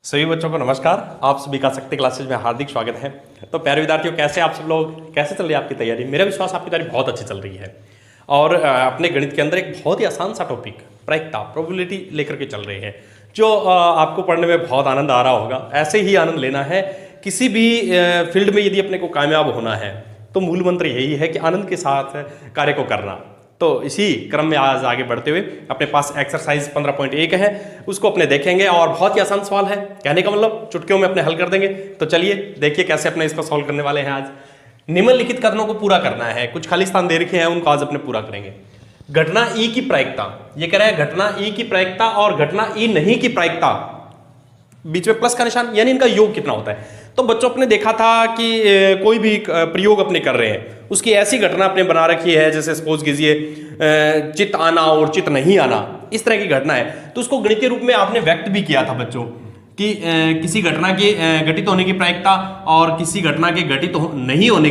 सभी बच्चों को नमस्कार। आप सभी का शक्ति क्लासेज में हार्दिक स्वागत है। तो प्यारे विद्यार्थियों, कैसे आप सब लोग, कैसे चल रही है आपकी तैयारी? मेरा विश्वास आपकी तैयारी बहुत अच्छी चल रही है। और अपने गणित के अंदर एक बहुत ही आसान सा टॉपिक प्रायिकता, प्रोबेबिलिटी लेकर के चल रहे हैं, जो आपको पढ़ने में बहुत आनंद आ रहा होगा। ऐसे ही आनंद लेना है किसी भी फील्ड में। यदि अपने को कामयाब होना है तो मूल मंत्र यही है कि आनंद के साथ कार्य को करना। तो इसी क्रम में आज आगे बढ़ते हुए अपने पास एक्सरसाइज 15.1 है, उसको अपने देखेंगे। और बहुत ही आसान सवाल है, कहने का मतलब चुटकियों में अपने हल कर देंगे। तो चलिए देखिए कैसे अपने इसको सॉल्व करने वाले हैं। आज निम्नलिखित कथनों को पूरा करना है। कुछ खाली स्थान दे रखे हैं, उनको आज अपने पूरा करेंगे। घटना ई की प्रायिकता, ये कह रहा है घटना ई की प्रायिकता और घटना ई नहीं की प्रायिकता, बीच में प्लस का निशान, यानी इनका योग कितना होता है। तो बच्चों अपने देखा था कि कोई भी प्रयोग अपने कर रहे हैं, उसकी ऐसी घटना अपने बना रखी है, जैसे सपोज कीजिए चित्त आना और चित्त नहीं आना, इस तरह की घटना है। तो उसको गणितीय रूप में आपने व्यक्त भी किया था बच्चों कि किसी घटना के घटित होने की प्रायिकता और किसी घटना के घटित नहीं होने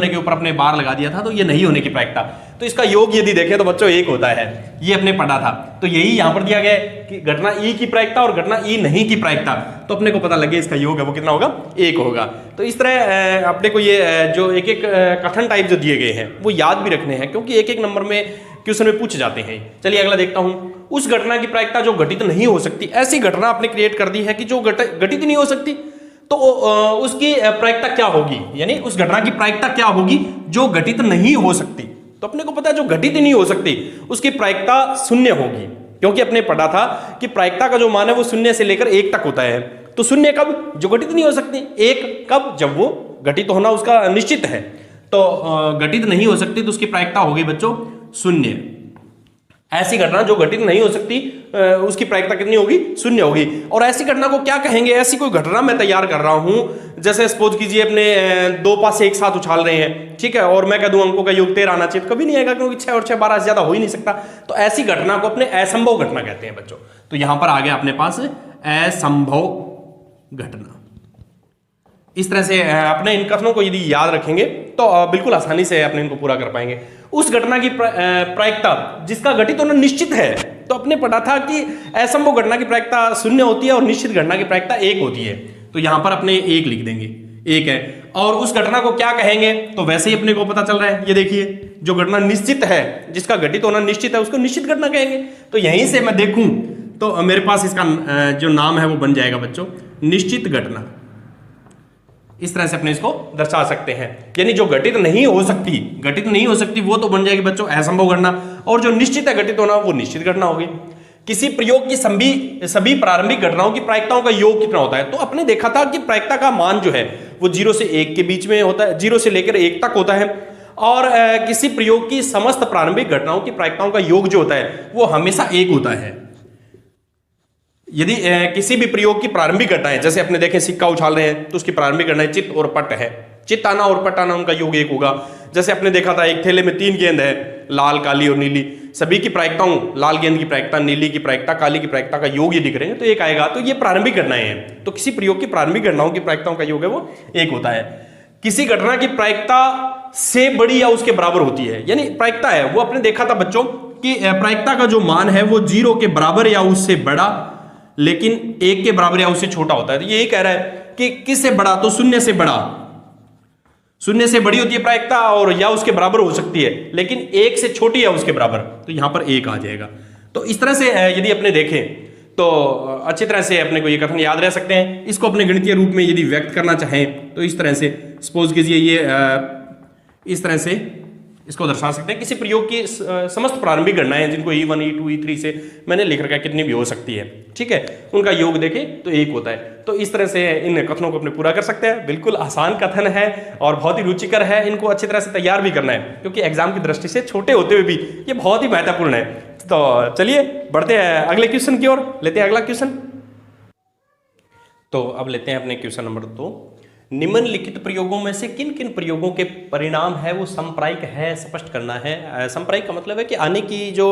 के ऊपर अपने बार लगा दिया था, तो ये नहीं होने की प्रायिकता। तो इसका योग यदि देखें तो बच्चों एक होता है, ये अपने पढ़ा था। तो यही यहां पर दिया गया है कि घटना ई की प्रायिकता और घटना ई नहीं की प्रायिकता। तो अपने को पता लगे इसका योग है वो कितना होगा, एक होगा। तो इस तरह अपने को ये जो एक एक कथन टाइप जो दिए गए हैं वो याद भी रखने हैं, क्योंकि एक एक नंबर में क्वेश्चन में पूछे जाते हैं। चलिए अगला देखता हूं। उस घटना की प्रायिकता जो घटित नहीं हो सकती, ऐसी घटना आपने क्रिएट कर दी है कि जो घटित नहीं हो सकती, तो उसकी प्रायिकता क्या होगी, यानी उस घटना की प्रायिकता क्या होगी जो घटित नहीं हो सकती। तो अपने को पता है जो घटित नहीं हो सकती उसकी प्रायिकता शून्य होगी, क्योंकि अपने पढ़ा था कि प्रायिकता का जो मान है वो शून्य से लेकर एक तक होता है। तो शून्य कब, जो घटित नहीं हो सकती, एक कब, जब वो घटित होना उसका निश्चित है। तो घटित नहीं हो सकती तो उसकी प्रायिकता होगी बच्चों शून्य। ऐसी घटना जो घटित नहीं हो सकती उसकी प्रायिकता कितनी होगी, शून्य होगी। और ऐसी घटना को क्या कहेंगे? ऐसी कोई घटना मैं तैयार कर रहा हूं, जैसे सपोज कीजिए अपने दो पासे एक साथ उछाल रहे हैं, ठीक है, और मैं कह दूं अंकों का योग 13 आना चाहिए, कभी नहीं आएगा, क्योंकि 6 और 6 12 से ज्यादा हो ही नहीं सकता। तो ऐसी घटना को अपने असंभव घटना कहते हैं बच्चों। तो यहां पर आ गया अपने पास असंभव घटना। इस तरह से अपने इन कथनों को यदि याद रखेंगे तो बिल्कुल आसानी से अपने इनको पूरा कर पाएंगे। उस घटना की प्रायिकता जिसका घटित होना निश्चित है, तो अपने पढ़ा था कि असंभव घटना की प्रायिकता शून्य होती है और निश्चित घटना की प्रायिकता एक होती है। तो यहां पर अपने एक लिख देंगे, एक है। और उस घटना को क्या कहेंगे, तो वैसे ही अपने को पता चल रहा है, ये देखिए, जो घटना निश्चित है, जिसका घटित होना निश्चित है, उसको निश्चित घटना कहेंगे। तो यहीं से मैं देखूं तो मेरे पास इसका जो नाम है वो बन जाएगा बच्चों निश्चित घटना। इस तरह से अपने इसको दर्शा सकते हैं, यानी जो घटित नहीं हो सकती वो तो बन जाएगी बच्चों असंभव घटना, और जो निश्चित है घटित होना वो निश्चित घटना होगी। किसी प्रयोग की सभी प्रारंभिक घटनाओं की प्रायिकताओं का योग कितना होता है? तो अपने देखा था कि प्रायिकता का मान जो है वो 0 से 1 के बीच में होता है, 0 से लेकर 1 तक होता है। और किसी प्रयोग की समस्त प्रारंभिक घटनाओं की प्रायिकताओं का योग जो होता है वो हमेशा 1 होता है। यदि किसी भी प्रयोग की प्रारंभिक घटनाएं, जैसे अपने देखें सिक्का उछाल रहे हैं, तो उसकी प्रारंभिक घटनाएं चित्त और पट है, चित्त आना और पट आना, उनका योग 1 होगा। जैसे अपने देखा था एक थैले में 3 गेंद है, लाल, काली और नीली, सभी की प्रायिकताओं, लाल गेंद की प्रायिकता, नीली की प्रायिकता, काली की प्रायिकता का योग यदि करेंगे तो 1 आएगा। तो ये प्रारंभिक घटनाएं हैं। तो किसी प्रयोग की प्रारंभिक घटनाओं की प्रायिकताओं का योग है वो 1 होता है। किसी घटना की प्रायिकता से बड़ी या उसके बराबर होती है, यानी प्रायिकता है वो अपने देखा था बच्चों कि प्रायिकता का जो मान है वो 0 के बराबर या उससे बड़ा, लेकिन 1 के बराबर या उससे छोटा होता है। तो यही कह रहा है कि किससे बड़ा, तो शून्य से बड़ा, शून्य से बड़ी होती है प्रायिकता, और या उसके बराबर हो सकती है, लेकिन 1 से छोटी है उसके बराबर, तो यहां पर 1 आ जाएगा। तो इस तरह से यदि अपने देखें तो अच्छी तरह से अपने को ये कथन याद रह सकते हैं। इसको अपने गणितीय रूप में यदि व्यक्त करना चाहें तो इस तरह से सपोज कीजिए, ये इस तरह से इसको दर्शा सकते हैं। किसी प्रयोग की समस्त प्रारंभिक घटनाएं जिनको E1 E2 E3 से मैंने लिख रखा है, कितनी भी हो सकती है, ठीक है, उनका योग देखें तो 1 होता है। तो इस तरह से इन कथनों को अपने पूरा कर सकते हैं। बिल्कुल आसान कथन है और बहुत ही रुचिकर है। इनको अच्छी तरह से तैयार भी करना है, क्योंकि एग्जाम की दृष्टि से छोटे होते हुए भी ये बहुत ही महत्वपूर्ण है। तो चलिए बढ़ते हैं अगले क्वेश्चन की ओर, लेते हैं अगला क्वेश्चन। तो अब लेते हैं अपने क्वेश्चन नंबर 2। निम्नलिखित प्रयोगों में से किन किन प्रयोगों के परिणाम है वो संप्रायिक है, स्पष्ट करना है। संप्रायिक का मतलब है कि आने की जो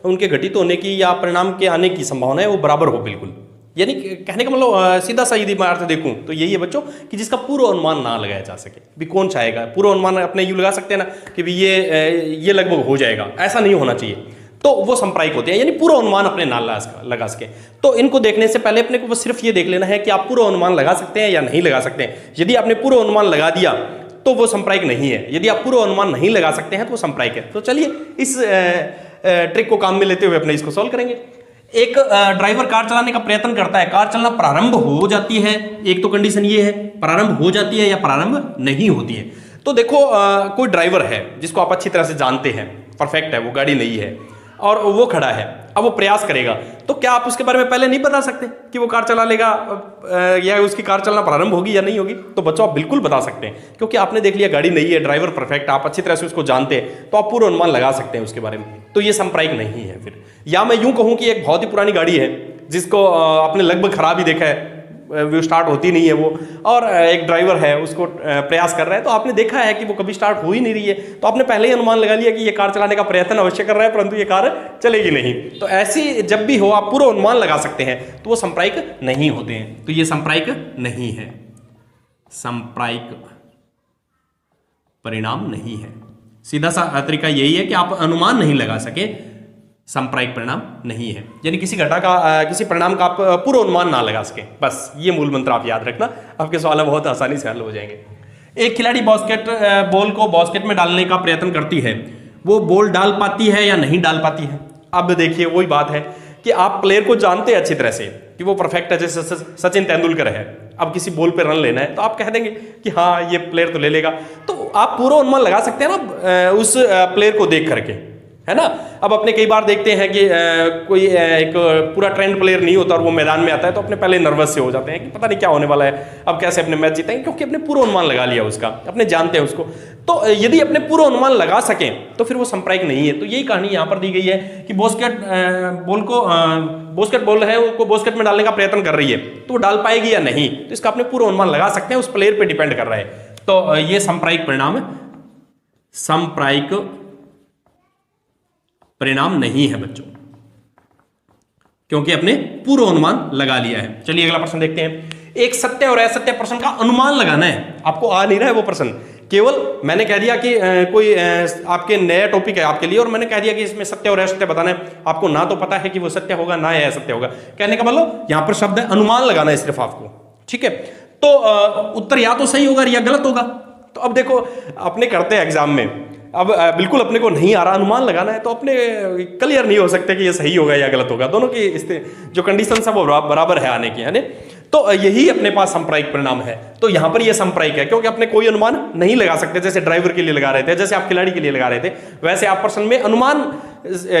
उनके घटित होने की या परिणाम के आने की संभावना है वो बराबर हो, बिल्कुल। यानी कहने का मतलब सीधा सा यदि मैं अर्थ देखूं तो यही है बच्चों कि जिसका पूर्व अनुमान ना लगाया जा सके। भी कौन चाहेगा पूर्व अनुमान? अपने यूं लगा सकते हैं ना कि भी ये लगभग हो जाएगा, ऐसा नहीं होना चाहिए। तो वो संप्रायिक होते हैं, यानी पूरा अनुमान अपने ना लगा सके। तो इनको देखने से पहले अपने को बस सिर्फ ये देख लेना है कि आप पूरा अनुमान लगा सकते हैं या नहीं लगा सकते हैं। यदि आपने पूरा अनुमान लगा दिया तो वो संप्रायिक नहीं है, यदि आप पूरा अनुमान नहीं लगा सकते हैं तो वो संप्रायिक है। तो चलिए इस ट्रिक को काम में लेते हुए अपने इसको सॉल्व करेंगे। एक ड्राइवर कार चलाने का प्रयत्न करता है, कार चलना प्रारंभ हो जाती है, एक तो कंडीशन ये है प्रारंभ हो जाती है या प्रारंभ नहीं होती है। तो देखो कोई ड्राइवर है जिसको आप अच्छी तरह से जानते हैं, परफेक्ट है, वो गाड़ी नहीं है और वो खड़ा है, अब वो प्रयास करेगा, तो क्या आप उसके बारे में पहले नहीं बता सकते कि वो कार चला लेगा या उसकी कार चलना प्रारंभ होगी या नहीं होगी? तो बच्चों आप बिल्कुल बता सकते हैं, क्योंकि आपने देख लिया गाड़ी नहीं है, ड्राइवर परफेक्ट, आप अच्छी तरह से उसको जानते हैं, तो आप पूरा अनुमान लगा सकते हैं उसके बारे में। तो ये संप्रायिक नहीं है फिर। या मैं यूं कहूं कि एक बहुत ही पुरानी गाड़ी है जिसको आपने लगभग खराब ही देखा है, वो स्टार्ट होती नहीं है वो, और एक ड्राइवर है उसको प्रयास कर रहा है, तो आपने देखा है कि वो कभी स्टार्ट हो ही नहीं रही है, तो आपने पहले ही अनुमान लगा लिया कि ये कार चलाने का प्रयत्न अवश्य कर रहा है परंतु ये कार चलेगी नहीं। तो ऐसी जब भी हो आप पूरा अनुमान लगा सकते हैं, तो वो संप्रायिक नहीं होते हैं। तो ये संप्रायिक नहीं है, संप्रायिक परिणाम नहीं है। सीधा सा तरीका यही है कि आप अनुमान नहीं लगा सके, संप्रायिक परिणाम नहीं है, यानी किसी घटना का किसी परिणाम का आप पूरा अनुमान ना लगा सके। बस ये मूल मंत्र आप याद रखना, आपके सवाल बहुत आसानी से हल हो जाएंगे। एक खिलाड़ी बॉल को बास्केट में डालने का प्रयत्न करती है, वो बॉल डाल पाती है या नहीं डाल पाती है? अब देखिए वही बात है कि आप प्लेयर को जानते हैं अच्छी तरह से कि वो परफेक्ट है, जैसे सचिन तेंदुलकर है, अब किसी बॉल पे रन लेना है तो आप कह देंगे कि हाँ ये प्लेयर तो ले लेगा, तो आप पूरा अनुमान लगा सकते हैं ना उस प्लेयर को देख करके, है ना। अब अपने कई बार देखते हैं कि कोई एक पूरा ट्रेंड प्लेयर नहीं होता और वो मैदान में आता है, तो अपने पहले नर्वस से हो जाते हैं कि पता नहीं क्या होने वाला है, अब कैसे अपने मैच जीतेंगे, क्योंकि अपने पूरा अनुमान लगा लिया उसका, अपने जानते हैं उसको। तो यदि अपने पूरा अनुमान लगा सकें तो फिर वो संप्रायिक नहीं है। तो यही कहानी यहाँ पर दी गई है कि बास्केट बॉल है, उसको बास्केट में डालने का प्रयत्न कर रही है, तो वो डाल पाएगी या नहीं, तो इसका अपने पूरा अनुमान लगा सकते हैं, उस प्लेयर पर डिपेंड कर रहा है। तो ये संप्रायिक परिणाम, संप्रायिक परिणाम नहीं है बच्चों, क्योंकि अपने पूर्व अनुमान लगा लिया है। चलिए अगला प्रश्न देखते हैं। एक सत्य और असत्य प्रश्न का अनुमान लगाना है, आपको आ नहीं रहा है वो प्रश्न, केवल मैंने कह दिया कि कोई आपके नया टॉपिक है आपके लिए और मैंने कह दिया कि इसमें सत्य और असत्य बताना है, आपको ना तो पता है कि वो सत्य होगा ना यह असत्य होगा। कहने का मतलब यहां पर शब्द है अनुमान लगाना है सिर्फ आपको, ठीक है। तो उत्तर या तो सही होगा या गलत होगा। तो अब देखो अपने करते हैं एग्जाम में, अब बिल्कुल अपने को नहीं आ रहा, अनुमान लगाना है, तो अपने क्लियर नहीं हो सकते कि ये सही होगा या गलत होगा, दोनों की जो कंडीशन है वो बराबर है आने की, है ना। तो यही अपने पास संप्रायिक परिणाम है। तो यहां पर ये संप्रायिक है क्योंकि अपने कोई अनुमान नहीं लगा सकते, जैसे ड्राइवर के लिए लगा रहे थे, जैसे आप खिलाड़ी के लिए लगा रहे थे, वैसे आप प्रश्न में अनुमान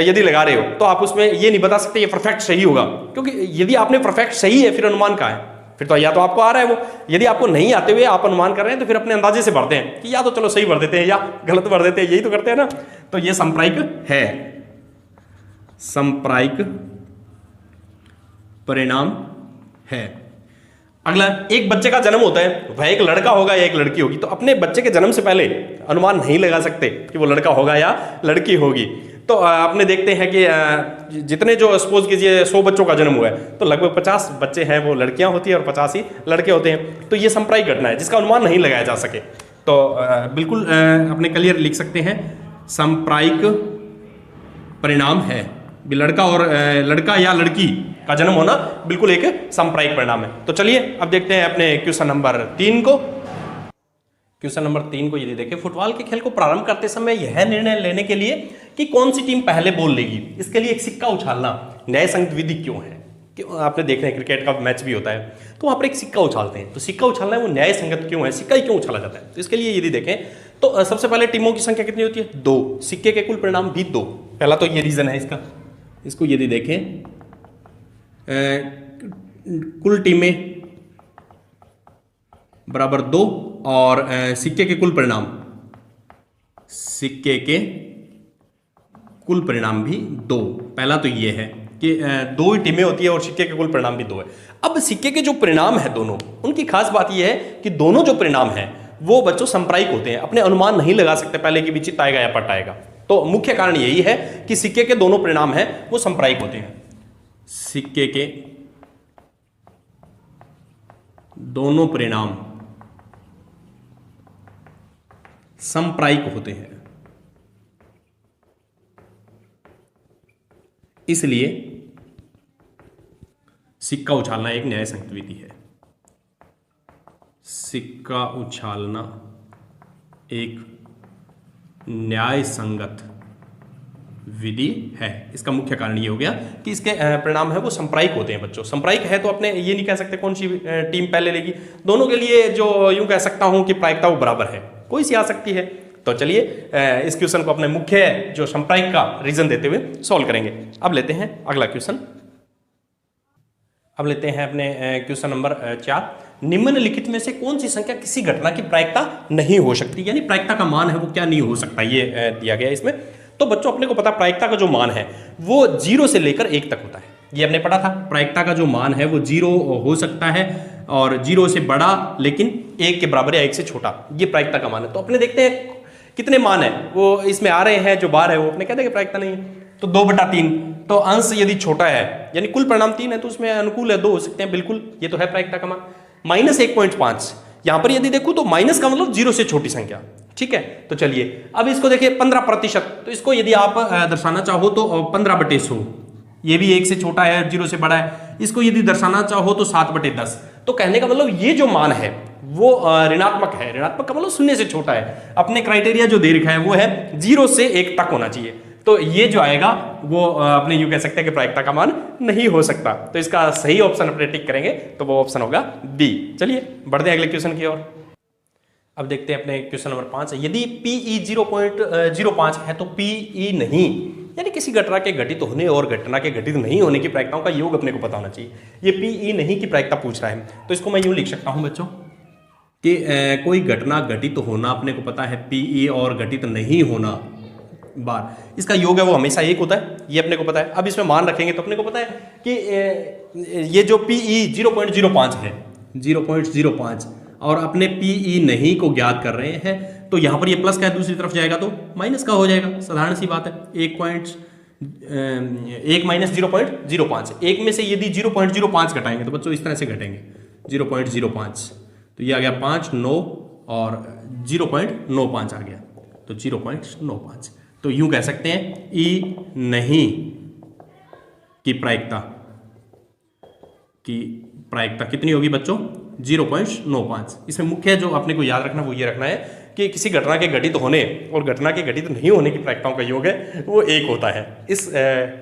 यदि लगा रहे हो तो आप उसमें ये नहीं बता सकते ये परफेक्ट सही होगा, क्योंकि यदि आपने परफेक्ट सही है फिर अनुमान कहाँ है, फिर तो या तो आपको आ रहा है वो, यदि आपको नहीं आते हुए आप अनुमान कर रहे हैं तो फिर अपने अंदाजे से भरते हैं कि या तो चलो सही भर देते हैं या गलत भर देते हैं, यही तो करते हैं ना। तो ये संप्रायिक है, संप्रायिक परिणाम है। अगला, एक बच्चे का जन्म होता है, वह एक लड़का होगा या एक लड़की होगी, तो अपने बच्चे के जन्म से पहले अनुमान नहीं लगा सकते कि वो लड़का होगा या लड़की होगी। तो आपने देखते हैं कि जितने जो सपोज कीजिए 100 बच्चों का जन्म हुआ है तो लगभग 50 बच्चे हैं वो लड़कियां होती हैं और 50 ही लड़के होते हैं। तो ये संप्रायिक घटना है जिसका अनुमान नहीं लगाया जा सके। तो बिल्कुल अपने क्लियर लिख सकते हैं संप्रायिक परिणाम है, लड़का या लड़की का जन्म होना बिल्कुल एक संप्रायिक परिणाम है। तो चलिए अब देखते हैं अपने क्वेश्चन नंबर 3 को। क्वेश्चन नंबर 3 को यदि देखें, फुटबॉल के खेल को प्रारंभ करते समय यह निर्णय लेने के लिए कि कौन सी टीम पहले बॉल लेगी, इसके लिए एक सिक्का उछालना न्याय संगत विधि क्यों है? क्यों आपने देख रहे हैं क्रिकेट का मैच भी होता है तो वहां पर एक सिक्का उछालते हैं, तो सिक्का उछालना है वो न्याय संगत क्यों है, सिक्का ही क्यों उछाला जाता है? तो इसके लिए यदि देखें तो सबसे पहले टीमों की संख्या कितनी होती है? 2, सिक्के के कुल परिणाम भी 2। पहला तो ये रीजन है इसका। इसको यदि देखें कुल टीमें बराबर 2 और सिक्के के कुल परिणाम, सिक्के के कुल परिणाम भी 2। पहला तो ये है कि 2 ही टीमें होती है और सिक्के के कुल परिणाम भी 2 है। अब सिक्के के जो परिणाम है दोनों, उनकी खास बात यह है कि दोनों जो परिणाम है वो बच्चों संप्रायिक होते हैं, अपने अनुमान नहीं लगा सकते पहले कि विचित्र आएगा या पट आएगा। तो मुख्य कारण यही है कि सिक्के के दोनों परिणाम हैं वो संप्रायिक होते हैं, सिक्के के दोनों परिणाम संप्रायिक होते हैं। इसलिए सिक्का उछालना एक न्याय संगत विधि है। सिक्का उछालना एक न्याय संगत विधि है। इसका मुख्य कारण ये हो गया कि इसके परिणाम है वो सांप्रदायिक होते हैं बच्चों। सांप्रदायिक है तो अपने ये नहीं कह सकते कौन सी टीम पहले लेगी, दोनों के लिए जो यूं कह सकता हूं कि प्रायिकता वो बराबर है, कोई सी आ सकती है। तो चलिए इस क्वेश्चन को अपने मुख्य जो सांप्रदायिक का रीजन देते हुए सॉल्व करेंगे। अब लेते हैं अगला क्वेश्चन। अब लेते हैं अपने क्वेश्चन नंबर 4। निम्नलिखित में से कौन सी संख्या किसी घटना की प्रायिकता नहीं हो सकती, यानी प्रायिकता का मान है वो क्या नहीं हो सकता, ये दिया गया इसमें। तो बच्चों अपने को पता प्रायिकता का जो मान है वो 0 से लेकर 1 तक होता है। ये हमने पढ़ा था, प्रायिकता का जो मान है वो 0 हो सकता है और 0 से बड़ा लेकिन 1 के बराबर या 1 से छोटा, ये प्रायिकता का मान है। तो अपने देखते हैं कितने मान है वो इसमें आ रहे हैं, जो बार है वो अपने कहते हैं कि प्रायिकता नहीं है। तो 2/3, तो अंश यदि छोटा है यानी कुल परिणाम 3 है तो उसमें अनुकूल है 2 हो सकते हैं, बिल्कुल ये तो है प्रायिकता का मान। -1.5, यहां पर यदि देखूं तो माइनस का मतलब 0 से छोटी संख्या, ठीक है। तो चलिए अब इसको देखिए 15%, तो इसको यदि आप दर्शाना चाहो तो 15/100, ये भी 1 से छोटा है 0 से बड़ा है। इसको यदि दर्शाना चाहो तो 7/10। तो कहने का मतलब ये जो मान है वो ऋणात्मक है, ऋणात्मक का मतलब 0 से छोटा है। अपने क्राइटेरिया जो दे रखा है वो है 0 से 1 तक होना चाहिए। तो ये जो आएगा वो अपने यूं कह सकते हैं कि प्रायिकता का मान नहीं हो सकता। तो इसका सही ऑप्शन अपने टिक करेंगे तो वो ऑप्शन होगा बी। चलिए बढ़ते हैं अगले क्वेश्चन की ओर। अब देखते हैं अपने क्वेश्चन नंबर 5। यदि PE 0.05 है तो PE नहीं, यानी किसी घटना के घटित होने और घटना के घटित नहीं होने की प्रायिकताओं का योग अपने को पता होना चाहिए। ये PE नहीं की प्रायिकता पूछ रहा है, तो इसको मैं यूं लिख सकता हूं बच्चों कि कोई घटना घटित होना अपने को पता है PE और घटित नहीं होना बार, इसका योग है वो हमेशा 1 होता है, ये अपने को पता है। अब इसमें मान रखेंगे तो अपने को पता है कि ये जो PE 0.05 है 0.05 और अपने PE नहीं को ज्ञात कर रहे हैं, तो यहां पर ये प्लस का है, दूसरी तरफ जाएगा तो माइनस का हो जाएगा, साधारण सी बात है। 1 माइनस 0.05, 1 में से यदि 0.05 घटाएंगे तो बच्चों इस तरह से घटेंगे 0.05, तो ये आ गया 5, 9 और 0.95 आ गया, तो 0.95। तो यूं कह सकते हैं E नहीं की प्रायिकता कितनी होगी बच्चों 0.95। इसमें मुख्य जो अपने को याद रखना वो ये रखना है कि किसी घटना के घटित होने और घटना के घटित नहीं होने की प्रायिकताओं का योग है वो 1 होता है। इस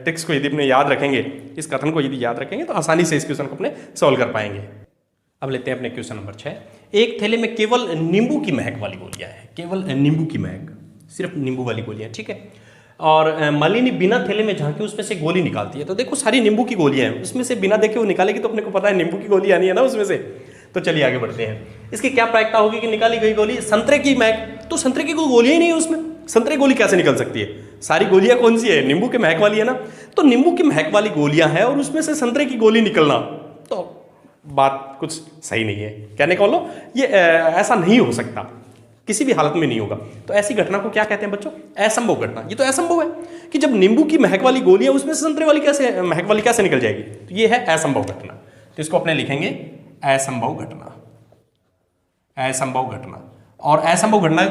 टेक्स्ट को यदि अपने याद रखेंगे, इस कथन को यदि याद रखेंगे तो आसानी से इस क्वेश्चन को अपने सॉल्व कर पाएंगे। अब लेते हैं अपने क्वेश्चन नंबर 6। एक थैले में केवल नींबू की महक वाली गोलियां हैं, केवल नींबू की महक, सिर्फ नींबू वाली गोलियां, ठीक है। और मालिनी बिना थैले में झांके उसमें से गोली निकालती है, तो देखो सारी नींबू की गोलियां हैं, उसमें से बिना देखे वो निकालेगी तो अपने को पता है नींबू की गोली आनी है ना उसमें से। तो चलिए आगे बढ़ते हैं। इसकी क्या प्रायिकता होगी कि निकाली गई गोली संतरे की महक, तो संतरे की कोई गोलियां ही नहीं है उसमें, संतरे गोली कैसे निकल सकती है? सारी गोलियां कौन सी है? नींबू की महक वाली है ना। तो नींबू की महक वाली गोलियां हैं और उसमें से संतरे की गोली निकलना, तो बात कुछ सही नहीं है। कहने का बोलो ये ऐसा नहीं हो सकता, किसी भी हालत में नहीं होगा। तो ऐसी घटना को क्या कहते हैं बच्चों? असंभव घटना। ये तो असंभव है कि जब नींबू की महक वाली गोली है उसमें से संतरे वाली कैसे महक वाली कैसे निकल जाएगी? तो ये है असंभव घटना। तो इसको अपने लिखेंगे असंभव घटना, असंभव घटना। और असंभव घटना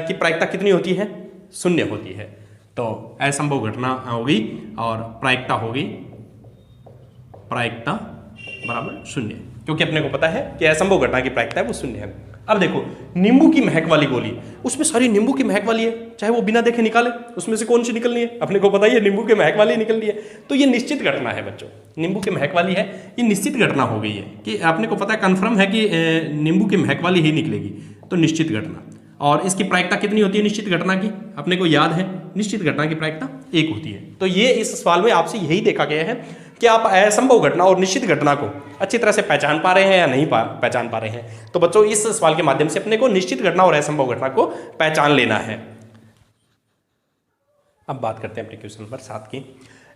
की प्रायिकता कितनी होती है? 0 होती है। तो असंभव घटना होगी और प्रायिकता होगी प्रायिकता बराबर 0, क्योंकि अपने को पता है कि असंभव घटना की प्रायिकता है वो 0 है। अब देखो नींबू की महक वाली गोली, उसमें सारी नींबू की महक वाली है, चाहे वो बिना देखे निकाले, उसमें से कौन सी निकलनी है? अपने को पता ही है नींबू की महक वाली निकलनी है। तो ये निश्चित घटना है बच्चों, नींबू की महक वाली है, ये निश्चित घटना हो गई है कि अपने को पता है, कन्फर्म है कि नींबू की महक वाली ही निकलेगी, तो निश्चित घटना। और इसकी प्रायिकता कितनी होती है निश्चित घटना की? अपने को याद है निश्चित घटना की प्रायिकता 1 होती है। तो ये इस सवाल में आपसे यही देखा गया है कि आप असंभव घटना और निश्चित घटना को अच्छी तरह से पहचान पा रहे हैं या नहीं पहचान पा रहे हैं। तो बच्चों इस सवाल के माध्यम से अपने को निश्चित घटना और असंभव घटना को पहचान लेना है। अब बात करते हैं अपने क्वेश्चन नंबर 7 की।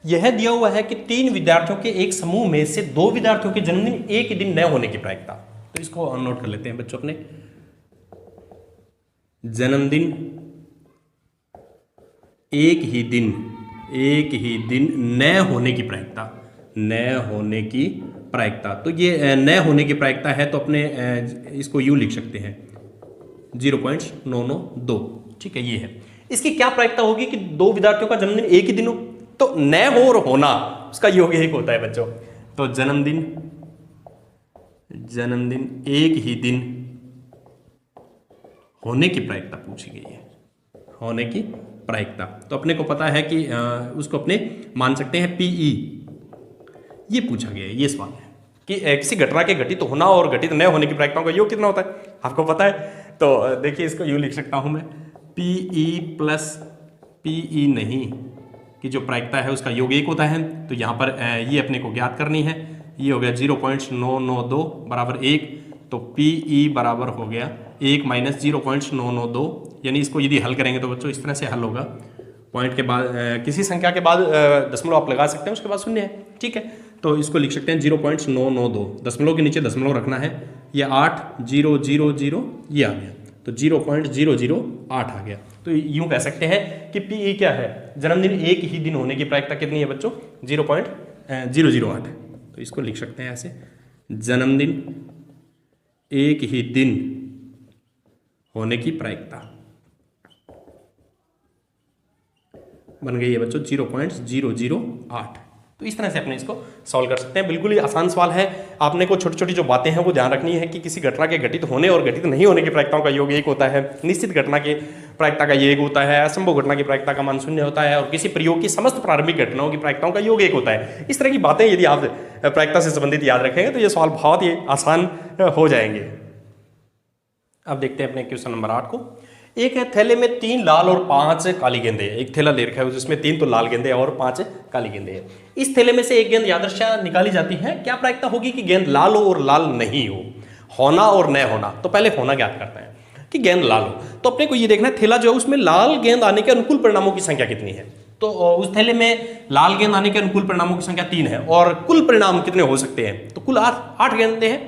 यह दिया हुआ है कि 3 विद्यार्थियों के एक समूह में से 2 विद्यार्थियों के जन्मदिन एक ही दिन न होने की प्रायिकता। तो इसको नोट कर लेते हैं बच्चों अपने। जन्मदिन एक ही दिन न होने की प्रायिकता, न होने की प्रायिकता। तो ये न होने की प्रायिकता है तो अपने इसको यूं लिख सकते हैं 0.992, ठीक है। ये है इसकी क्या प्रायिकता होगी कि 2 विद्यार्थियों का जन्मदिन एक ही दिन हो, तो न हो और होना उसका योग एक होता है बच्चों। तो जन्मदिन एक ही दिन होने की प्रायिकता पूछी गई है, होने की प्रायिकता। तो अपने को पता है कि उसको अपने मान सकते हैं पीई, ये पूछा गया है, ये सवाल है कि किसी घटना के घटित होना और घटित न होने की प्रायिकताओं का योग कितना होता है, आपको पता है। तो देखिए इसको यूँ लिख सकता हूं मैं, पीई प्लस पीई नहीं कि जो प्रायिकता है उसका योग एक होता है। तो यहाँ पर ये अपने को ज्ञात करनी है, ये हो गया 0.992 बराबर 1, तो पीई बराबर हो गया 1 माइनस 0.992, यानी इसको यदि हल करेंगे तो बच्चों इस तरह से हल होगा, पॉइंट के बाद किसी संख्या के बाद दशमलव आप लगा सकते हैं, उसके बाद शून्य है, ठीक है। तो इसको लिख सकते हैं 0.992, दशमलव के नीचे दशमलव रखना है, ये 8000 ये आ गया, तो 0.008 आ गया। तो यूं कह सकते हैं कि पीई क्या है, जन्मदिन एक ही दिन होने की प्रायिकता कितनी है बच्चों, 0.008। तो इसको लिख सकते हैं ऐसे, जन्मदिन एक ही दिन होने की प्रायिकता बन गई है बच्चों 0.008। तो इस तरह से अपने इसको सॉल्व कर सकते हैं। बिल्कुल ही आसान सवाल है, आपने को छोटी छोटी जो बातें हैं वो ध्यान रखनी है कि किसी घटना के घटित होने और घटित नहीं होने की प्रायिकताओं का योग एक होता है, निश्चित घटना की प्रायिकता का ये एक होता है, असंभव घटना की प्रायिकता का मान शून्य होता है, और किसी प्रयोग की समस्त प्रारंभिक घटनाओं की प्रायिकताओं का योग एक होता है। इस तरह की बातें यदि आप प्रायिकता से संबंधित याद रखेंगे तो ये सवाल बहुत ही आसान हो जाएंगे। अब देखते हैं अपने क्वेश्चन नंबर 8 को। एक है थैले में 3 लाल और 5 काली गेंदे हैं। एक थैला ले रखा है जिसमें 3 तो लाल गेंदे और 5 काली गेंदे हैं। इस थैले में से एक गेंद यादृच्छा निकाली जाती है, क्या प्रायिकता होगी कि गेंद लाल हो और लाल नहीं हो, होना और न होना। तो पहले होना ज्ञात करते हैं कि गेंद लाल हो। तो अपने को ये देखना है थैला जो है उसमें लाल गेंद आने के अनुकूल परिणामों की संख्या कितनी है। तो उस थैले में लाल गेंद आने के अनुकूल परिणामों की संख्या 3 है, और कुल परिणाम कितने हो सकते हैं, तो कुल 8 गेंदे हैं,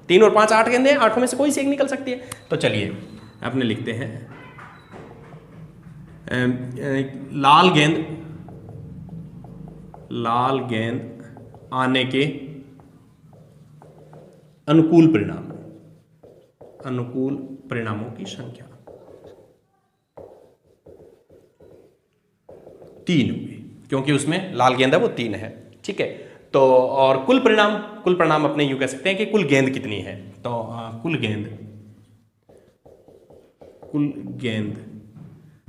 3 और 5 8 गेंदे हैं, 8 में से कोई से एक निकल सकती है। तो चलिए अपने लिखते हैं लाल गेंद आने के अनुकूल परिणामों की संख्या 3 होगी, क्योंकि उसमें लाल गेंद है वो 3 है, ठीक है। तो और कुल परिणाम अपने यूं कह सकते हैं कि कुल गेंद कितनी है। तो कुल गेंद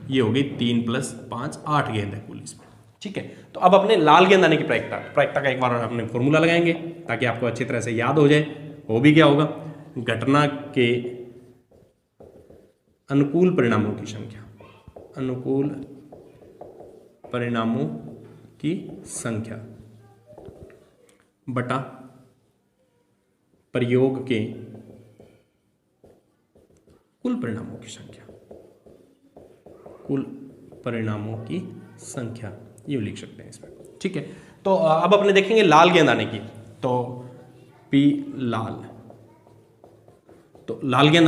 ये हो गई 3 + 5 8 गेंद है कुल इसमें, ठीक है। तो अब अपने लाल गेंद आने की प्रायिकता का एक बार अपने फॉर्मूला लगाएंगे ताकि आपको अच्छी तरह से याद हो जाए। वो भी क्या होगा, घटना के अनुकूल परिणामों की संख्या बटा प्रयोग के कुल परिणामों की संख्या ये लिख सकते हैं इसमें, ठीक है। तो अब अपने देखेंगे लाल गेंद आने की, तो पी लाल, तो लाल गेंद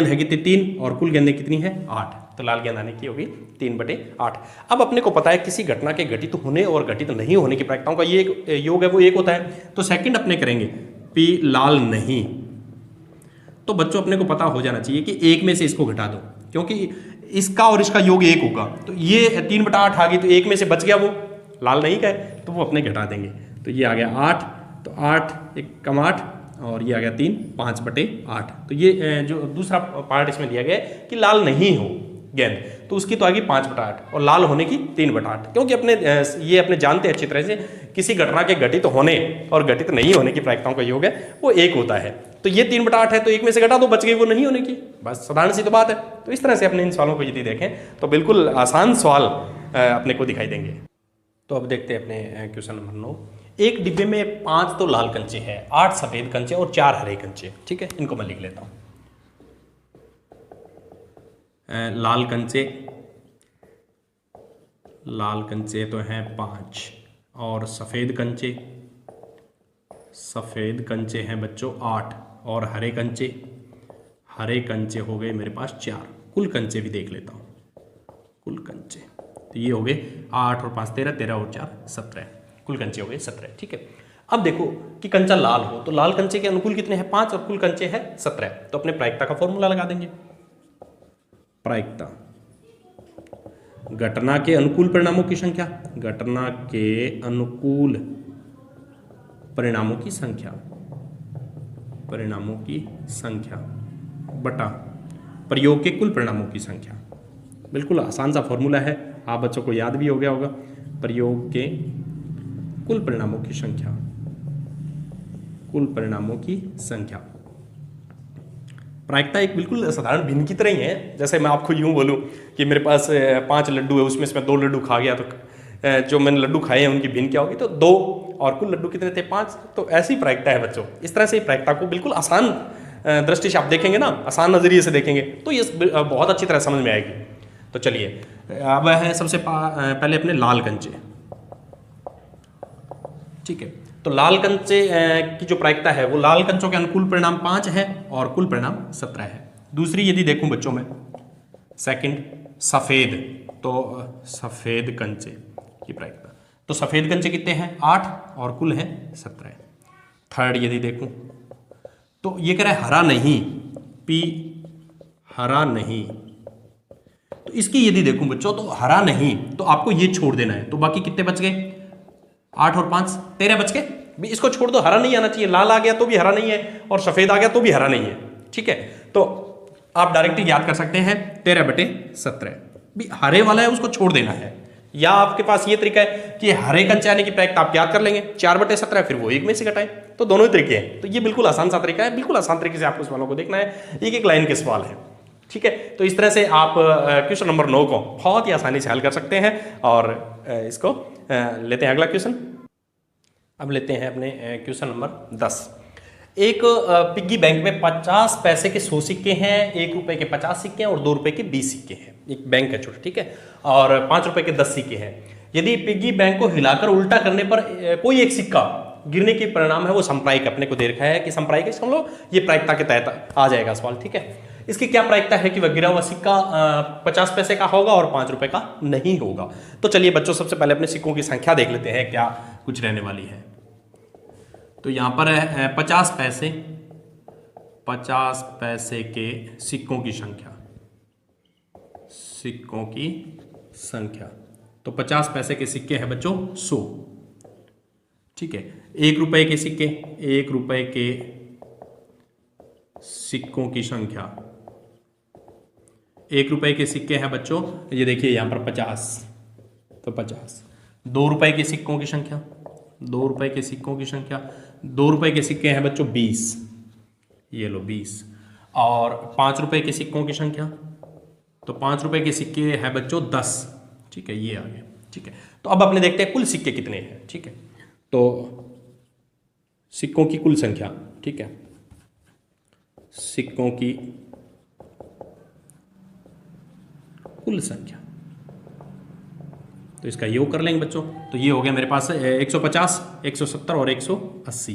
है कितनी 3 और कुल गेंदें कितनी है 8, तो लाल गेंद आने की होगी 3/8। अब अपने को पता है किसी घटना के घटित होने और घटित नहीं होने की प्रायिकताओं का ये योग है वो एक होता है। तो सेकंड अपने करेंगे पी लाल नहीं, तो बच्चों अपने को पता हो जाना चाहिए कि एक में से इसको घटा दो, क्योंकि इसका और इसका योग 1 होगा। तो ये 3/8 आ गई, तो एक में से बच गया वो लाल नहीं का है, तो वो अपने घटा देंगे। तो ये आ गया 8, तो 8 1 कम 8, और ये आ गया 3 5/8। तो ये जो दूसरा पार्ट इसमें दिया गया है कि लाल नहीं हो गेंद, तो उसकी तो आ गई 5/8 और लाल होने की 3/8, क्योंकि अपने जानते हैं अच्छी तरह से किसी घटना के घटित होने और घटित नहीं होने की प्रायिकताओं का योग है वो 1 होता है। तो ये 3/8 है, तो एक में से घटा दो, बच गई वो नहीं होने की, बस साधारण सी तो बात है। तो इस तरह से अपने इन सवालों को यदि देखें तो बिल्कुल आसान सवाल अपने को दिखाई देंगे। तो अब देखते हैं अपने क्वेश्चन नंबर 9। एक डिब्बे में 5 तो लाल कंचे हैं, 8 सफेद कंचे और 4 हरे कंचे, ठीक है। इनको मैं लिख लेता हूँ। लाल कंचे तो हैं 5, और सफेद कंचे हैं बच्चों 8, और हरे कंचे हो गए मेरे पास 4। कुल कंचे भी देख लेता हूँ, कुल कंचे तो ये हो गए 8 और 5 13, 13 और 4 17, कुल कंचे हो गए 17, ठीक है। अब देखो कि कंचा लाल हो, तो लाल कंचे के अनुकूल कितने हैं 5 और कुल कंचे हैं 17, तो अपने प्रायिकता का फॉर्मूला लगा देंगे। प्रायिकता घटना के अनुकूल परिणामों की संख्या, घटना के अनुकूल परिणामों की संख्या, परिणामों की संख्या बटा प्रयोग के कुल परिणामों की संख्या। बिल्कुल आसान सा फॉर्मूला है, आप बच्चों को याद भी हो गया होगा। प्रयोग के कुल परिणामों की संख्या, कुल परिणामों की संख्या। प्रायिकता एक बिल्कुल साधारण भिन्न की तरह ही है। जैसे मैं आपको यूं बोलूं कि मेरे पास 5 लड्डू है, उसमें से मैं 2 लड्डू खा गया, तो जो मैंने लड्डू खाए हैं उनकी भिन्न क्या होगी, तो 2, और कुल लड्डू कितने थे, 5। तो ऐसी प्रायिकता है बच्चों। इस तरह से प्रायिकता को बिल्कुल आसान दृष्टि से आप देखेंगे ना, आसान नजरिए से देखेंगे तो ये बहुत अच्छी तरह समझ में आएगी। तो चलिए अब है सबसे पहले अपने लाल कंचे। ठीक है, तो लाल कंचे की जो प्रायिकता है वो लाल कंचों के अनुकूल परिणाम 5 है और कुल परिणाम 17 है। दूसरी यदि देखूं बच्चों में, सेकंड सफेद, तो सफेद कंचे की प्रायिकता, तो सफेद कंचे कितने हैं, 8 और कुल है 17। थर्ड यदि देखूं तो ये कह रहा है हरा नहीं, पी हरा नहीं। तो इसकी यदि देखूं बच्चों तो हरा नहीं, तो आपको ये छोड़ देना है। तो बाकी कितने बच गए, 8 और 5 13 बच गए। इसको छोड़ दो, हरा नहीं आना चाहिए। लाल आ गया तो भी हरा नहीं है और सफेद आ गया तो भी हरा नहीं है। ठीक है, तो आप डायरेक्टली याद कर सकते हैं 13/17 भी हरे वाला है, उसको छोड़ देना है। या आपके पास ये तरीका है कि हरे कंचे आने की प्रायिकता आप याद कर लेंगे 4/17, फिर वो 1 में से घटाएं। तो दोनों ही तरीके हैं। तो ये बिल्कुल आसान सा तरीका है, बिल्कुल आसान तरीके से आपको सवालों को देखना है। एक एक लाइन के सवाल है। ठीक है, तो इस तरह से आप क्वेश्चन नंबर 9 को बहुत ही आसानी से हल कर सकते हैं। और इसको लेते हैं अगला क्वेश्चन। अब लेते हैं अपने क्वेश्चन नंबर 10। एक पिग्गी बैंक में 50 पैसे के 100 सिक्के हैं, 1 रुपए के 50 सिक्के हैं और 2 रुपए के 20 सिक्के हैं। एक बैंक है छोटा, ठीक है, और 5 रुपए के 10 सिक्के हैं। यदि पिग्गी बैंक को हिलाकर उल्टा करने पर कोई एक सिक्का गिरने के परिणाम है वो संप्रायिक, अपने को दे रखा है कि संप्रायिक समझ लो, ये प्रायिकता के तहत आ जाएगा सवाल। ठीक है, इसकी क्या प्रायिकता है कि वह गिरा हुआ सिक्का 50 पैसे का होगा और 5 रुपए का नहीं होगा। तो चलिए बच्चों सबसे पहले अपने सिक्कों की संख्या देख लेते हैं क्या कुछ रहने वाली है। तो यहां पर है 50 पैसे, 50 पैसे के सिक्कों की संख्या, सिक्कों की संख्या। तो 50 पैसे के सिक्के हैं बच्चों 100। ठीक है, 1 रुपए के सिक्के, 1 रुपए के सिक्कों की संख्या, 1 रुपए के सिक्के हैं बच्चों, ये देखिए यहां पर 50, तो 50। 2 रुपए के सिक्कों की संख्या, 2 रुपए के सिक्कों की संख्या, 2 रुपए के सिक्के हैं बच्चों 20, ये लो 20। और 5 रुपए के सिक्कों की संख्या, तो 5 रुपए के सिक्के हैं बच्चों 10। ठीक है, ये आ गए। ठीक है, तो अब अपने देखते हैं कुल सिक्के कितने हैं। ठीक है, तो सिक्कों की कुल संख्या, ठीक है, सिक्कों की कुल संख्या, तो इसका योग कर लेंगे बच्चों। तो ये हो गया मेरे पास 150, 170 और 180,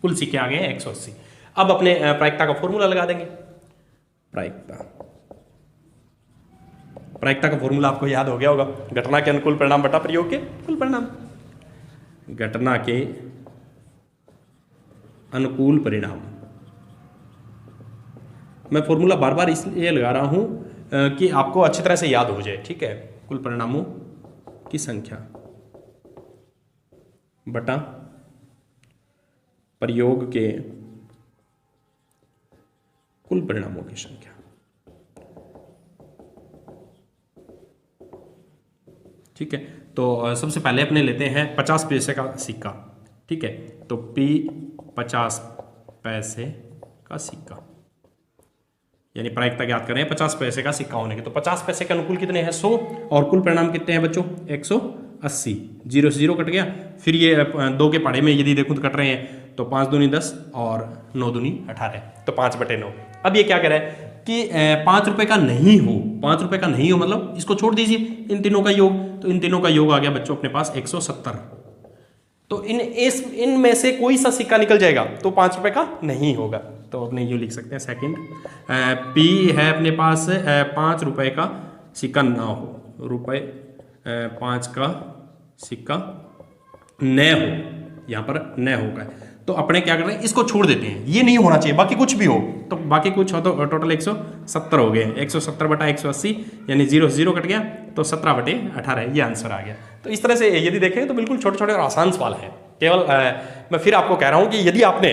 कुल सिक्के आ गए हैं 180। अब अपने प्रायिकता का फॉर्मूला लगा देंगे। प्रायिकता का फॉर्मूला आपको याद हो गया होगा, घटना के अनुकूल परिणाम बटा प्रयोग के कुल परिणाम। घटना के अनुकूल परिणाम, मैं फॉर्मूला बार बार इसलिए लगा रहा हूं कि आपको अच्छी तरह से याद हो जाए। ठीक है, कुल परिणामों की संख्या बटा प्रयोग के कुल परिणामों की संख्या। ठीक है, तो सबसे पहले अपने लेते हैं 50 पैसे का सिक्का। ठीक है, तो P 50 पैसे का सिक्का, यानी प्रायिकता ज्ञात करें 50 पैसे का सिक्का होने के। तो 50 पैसे के अनुकूल कितने हैं 100 और कुल परिणाम कितने हैं बच्चों 180। 0 से 0 कट गया, फिर ये 2 के पढ़े में यदि देखूं तो कट रहे हैं, तो 5 दूनी 10 और 9 दूनी 18, तो 5/9। अब ये क्या कह रहा है कि 5 रुपए का नहीं हो, 5 रुपए का नहीं हो मतलब इसको छोड़ दीजिए, इन तीनों का योग, तो इन तीनों का योग आ गया बच्चों अपने पास 170। तो इनमें से कोई सा सिक्का निकल जाएगा तो 5 रुपए का नहीं होगा। तो अपने यूँ लिख सकते हैं सेकंड, P है अपने पास 5 रुपए का सिक्का ना हो, रुपए 5 का सिक्का न हो, यहाँ पर न होगा, तो अपने क्या कर रहे हैं, इसको छोड़ देते हैं, ये नहीं होना चाहिए, बाकी कुछ भी हो, तो बाकी कुछ हो तो टोटल 170 हो गए, 170 बटा 180 यानी 0 0 कट गया, तो 17 बटे 18 ये आंसर आ गया। तो इस तरह से यदि देखें तो बिल्कुल छोटे छोटे और आसान सवाल हैं। केवल मैं फिर आपको कह रहा हूँ कि यदि आपने